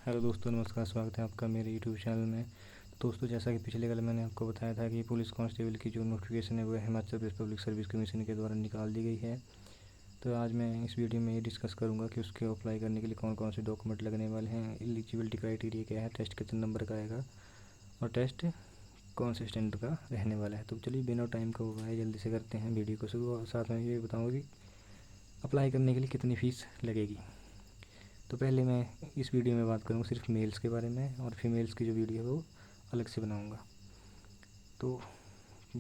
Hello दोस्तों, नमस्कार। स्वागत है आपका मेरे यूट्यूब चैनल में। दोस्तों, जैसा कि पिछले कल मैंने आपको बताया था कि पुलिस कांस्टेबल की जो नोटिफिकेशन है वह Himachal Pradesh public service commission के द्वारा निकाल दी गई है। तो आज मैं इस वीडियो में ये डिस्कस करूंगा कि उसके अप्लाई करने के लिए कौन कौन से डॉक्यूमेंट लगने वाले हैं, एलिजिबिलिटी क्राइटेरिया क्या है, टेस्ट कितने नंबर का आएगा और टेस्ट कौन से स्टैंडर्ड का रहने वाला है। तो चलिए बिना टाइम का हुआ है जल्दी से करते हैं वीडियो को शुरू, और साथ में ये बताऊँगा कि अप्लाई करने के लिए कितनी फ़ीस लगेगी। तो पहले मैं इस वीडियो में बात करूँगा सिर्फ मेल्स के बारे में, और फीमेल्स की जो वीडियो है वो अलग से बनाऊँगा। तो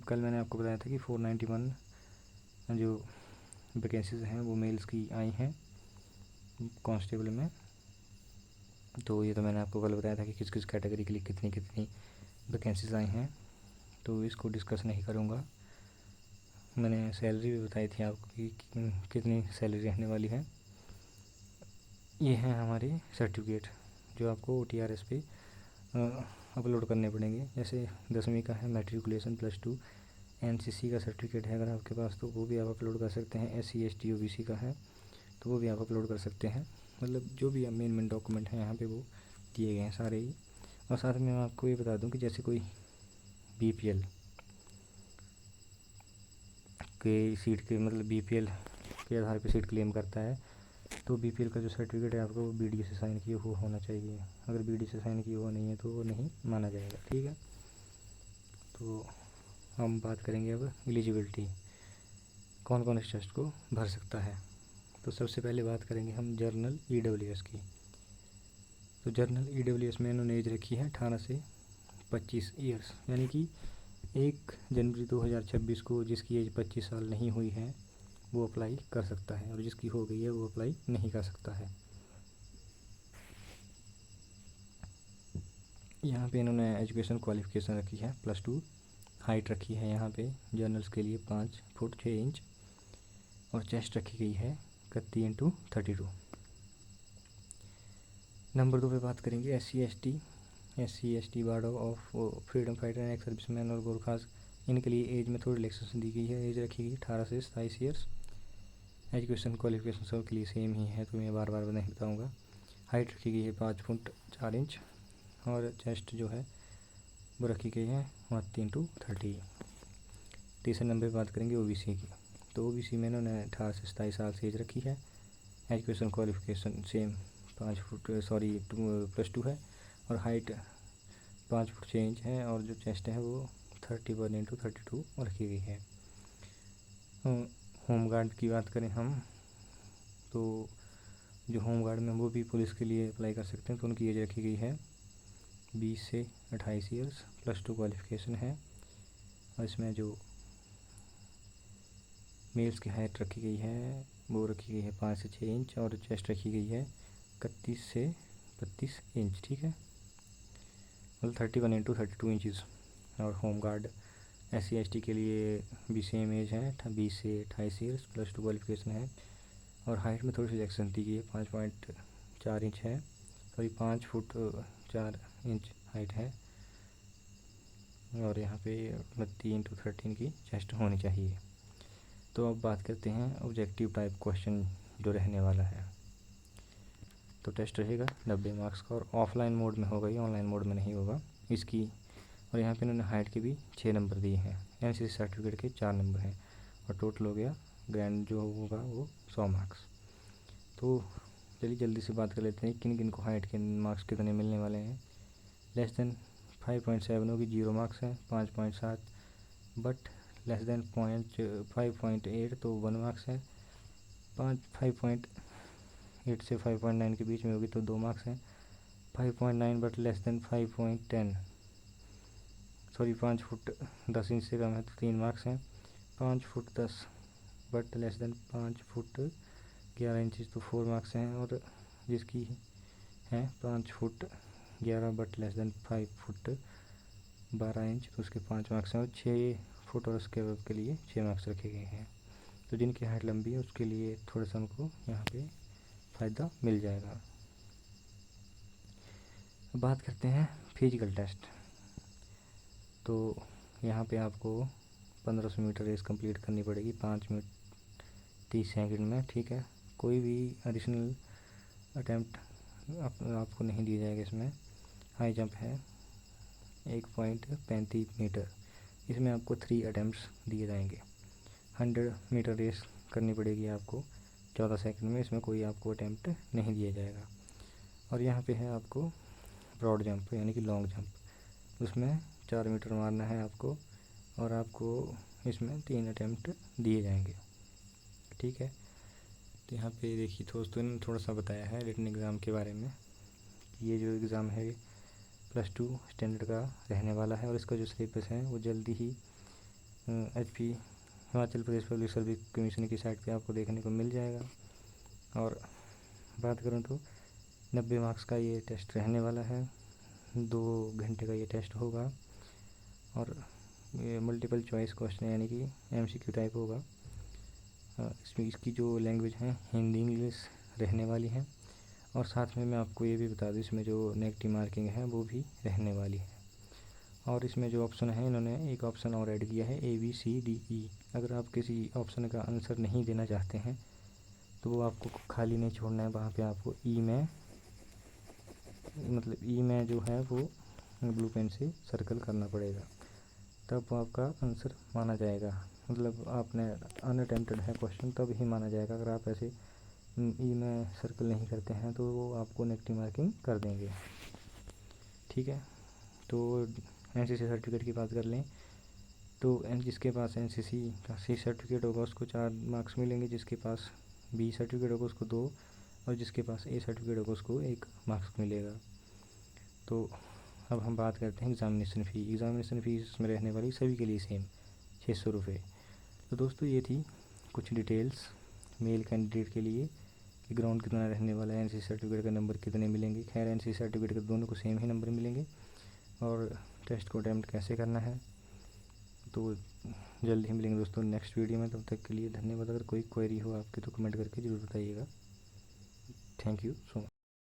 कल मैंने आपको बताया था कि 491 जो वैकेंसीज़ हैं वो मेल्स की आई हैं कांस्टेबल में। तो ये तो मैंने आपको कल बताया था कि किस किस कैटेगरी के लिए कितनी कितनी वैकेंसीज़ आई हैं, तो इसको डिस्कस नहीं करूँगा। मैंने सैलरी भी बताई थी आपको कि कितनी सैलरी रहने वाली है। ये हैं हमारे सर्टिफिकेट जो आपको OTRS पे अपलोड करने पड़ेंगे। जैसे 10वीं का है मैट्रिकुलेशन, +2 NCC का सर्टिफिकेट है अगर आपके पास तो वो भी आप अपलोड कर सकते हैं। SC ST OBC का है तो वो भी आप अपलोड कर सकते हैं। मतलब जो भी मेन डॉक्यूमेंट हैं यहाँ पे वो दिए गए हैं सारे ही। और साथ में मैं आपको ये बता दूँ कि जैसे कोई BPL के सीट के मतलब BPL के आधार पे सीट क्लेम करता है तो BPL का जो सर्टिफिकेट है आपको वो BDO से साइन किया हुआ होना चाहिए। अगर BDO से साइन किया हुआ नहीं है तो वो नहीं माना जाएगा, ठीक है। तो हम बात करेंगे अब एलिजिबिलिटी, कौन कौन इस टेस्ट को भर सकता है। तो सबसे पहले बात करेंगे हम जर्नल EWS की। तो जर्नल EWS में इन्होंने एज रखी है 18 से 25 ईयर्स, यानी कि 1 जनवरी 2026 को जिसकी एज 25 साल नहीं हुई है वो अप्लाई कर सकता है, और जिसकी हो गई है वो अप्लाई नहीं कर सकता है। यहाँ पे इन्होंने एजुकेशन क्वालिफ़िकेशन रखी है +2, हाइट रखी है यहाँ पे जर्नल्स के लिए 5 फुट 6 इंच, और चेस्ट रखी गई है 31x32। नंबर 2 पे बात करेंगे SC ST वार्डो of freedom fighter and ex serviceman और गोरखास। इनके लिए एज में थोड़ी रिलैक्सेशन दी गई है। एज रखी गई 18 से 27 ईयर्स। एजुकेशन क्वालिफिकेशन सब के लिए सेम ही है तो मैं बार बार नहीं बताऊँगा। हाइट रखी गई है 5 फुट 4 इंच, और चेस्ट जो है वो रखी गई है 31x30। तीसरे नंबर पर बात करेंगे OBC की। तो OBC में इन्होंने 18 से 27 साल से एज रखी है। एजुकेशन क्वालिफिकेशन सेम +2 है, और हाइट 5 फुट 6 इंच है, और जो चेस्ट है वो 31x32 रखी गई है। होमगार्ड की बात करें हम तो जो होमगार्ड में वो भी पुलिस के लिए अप्लाई कर सकते हैं, तो उनकी एज रखी गई है 20 से 28 ईयर्स, +2 क्वालिफिकेशन है। और इसमें जो मेल्स की हाइट रखी गई है वो रखी गई है 5 से 6 इंच, और चेस्ट रखी गई है 31 से 32 इंच, ठीक है, मतलब 31x32 इंचज़। और होमगार्ड SC ST के लिए भी सेम एज है 20 से 28 ईयर्स, +2 क्वालिफिकेशन है। और हाइट में थोड़ी सी रिलैक्सेशन दी गई है 5.4 इंच है, 5 फुट 4 इंच हाइट है, और यहाँ पे 30x13 की चेस्ट होनी चाहिए। तो अब बात करते हैं ऑब्जेक्टिव टाइप क्वेश्चन जो रहने वाला है। तो टेस्ट रहेगा 90 मार्क्स का, और ऑफलाइन मोड में होगा, ये ऑनलाइन मोड में नहीं होगा इसकी। और यहाँ पे इन्होंने हाइट के भी 6 नंबर दिए हैं। NCC सर्टिफिकेट के 4 नंबर हैं, और टोटल हो गया ग्रैंड जो होगा वो 100 मार्क्स। तो चलिए जल्दी से बात कर लेते हैं किन किन को हाइट के मार्क्स कितने मिलने वाले हैं। लेस देन 5.7 होगी 0 मार्क्स हैं, 5.7 बट लेस देन 5.8 तो 1 मार्क्स है, 5.8 से 5.9 के बीच में होगी तो 2 मार्क्स हैं, 5.9 but less than 5.10 5 foot 10 inch से कम है तो 3 मार्क्स हैं, 5 foot 10 but less than 5 foot 11 inch तो 4 मार्क्स हैं, और जिसकी है 5 foot 11 but less than 5 foot 12 inch तो उसके 5 मार्क्स हैं, और 6 फुट और उसके अबव के लिए 6 मार्क्स रखे गए हैं। तो जिनकी हाइट लंबी है उसके लिए थोड़ा सा हमको यहाँ पे फ़ायदा मिल जाएगा। बात करते हैं फिजिकल टेस्ट। तो यहाँ पे आपको 1500 मीटर रेस कंप्लीट करनी पड़ेगी 5 मिनट 30 सेकंड में, ठीक है। कोई भी एडिशनल अटैम्प्ट आपको नहीं दिया जाएगा। इसमें हाई जंप है 1.35 मीटर, इसमें आपको 3 अटैम्प्ट्स दिए जाएंगे। 100 मीटर रेस करनी पड़ेगी आपको 14 सेकंड में, इसमें कोई आपको अटैम्प्ट नहीं दिया जाएगा। और यहाँ पे है आपको ब्रॉड जंप यानी कि लॉन्ग जंप, उसमें 4 मीटर मारना है आपको और आपको इसमें 3 अटैम्प्ट दिए जाएंगे। ठीक है, तो यहाँ पे देखिए दोस्तों ने थोड़ा सा बताया है रिटन एग्ज़ाम के बारे में। ये जो एग्ज़ाम है +2 स्टैंडर्ड का रहने वाला है और इसका जो सिलेबस है वो जल्दी ही HP Himachal Pradesh public service commission की साइट पे आपको देखने को मिल जाएगा। और बात करूँ तो 90 मार्क्स का ये टेस्ट रहने वाला है, 2 घंटे का ये टेस्ट होगा और ये मल्टीपल चॉइस क्वेश्चन यानी कि MCQ टाइप होगा। इसमें इसकी जो लैंग्वेज है हिंदी इंग्लिश रहने वाली है और साथ में मैं आपको ये भी बता दूँ इसमें जो नेगेटिव मार्किंग है वो भी रहने वाली है। और इसमें जो ऑप्शन है इन्होंने एक ऑप्शन और ऐड किया है ABCDE। अगर आप किसी ऑप्शन का आंसर नहीं देना चाहते हैं तो वो आपको खाली नहीं छोड़ना है, वहाँ पे आपको ई में जो है वो ब्लू पेन से सर्कल करना पड़ेगा, तब वो आपका आंसर माना जाएगा। मतलब आपने अनअटेम्प्टेड है क्वेश्चन तब ही माना जाएगा। अगर आप ऐसे ई में सर्कल नहीं करते हैं तो वो आपको नेगेटिव मार्किंग कर देंगे। ठीक है, तो NCC सर्टिफिकेट की बात कर लें तो जिसके पास NCC का C सर्टिफिकेट होगा उसको 4 मार्क्स मिलेंगे, जिसके पास B सर्टिफिकेट होगा उसको 2 और जिसके पास A सर्टिफिकेट होगा उसको 1 मार्क्स मिलेगा। तो अब हम बात करते हैं एग्ज़ामिनेशन फ़ी। एग्ज़ामिनेशन फ़ीस इसमें रहने वाली सभी के लिए सेम 600 रुपये। तो दोस्तों ये थी कुछ डिटेल्स मेल कैंडिडेट के लिए कि ग्राउंड कितना रहने वाला है, NCC सर्टिफिकेट का नंबर कितने मिलेंगे। खैर NCC सर्टिफिकेट के दोनों को सेम ही नंबर मिलेंगे और टेस्ट को अटैम्प्ट कैसे करना है तो जल्द ही मिलेंगे दोस्तों नेक्स्ट वीडियो में। तब तक के लिए धन्यवाद। अगर कोई क्वेरी हो आपकी तो कमेंट करके ज़रूर बताइएगा। Thank you so much.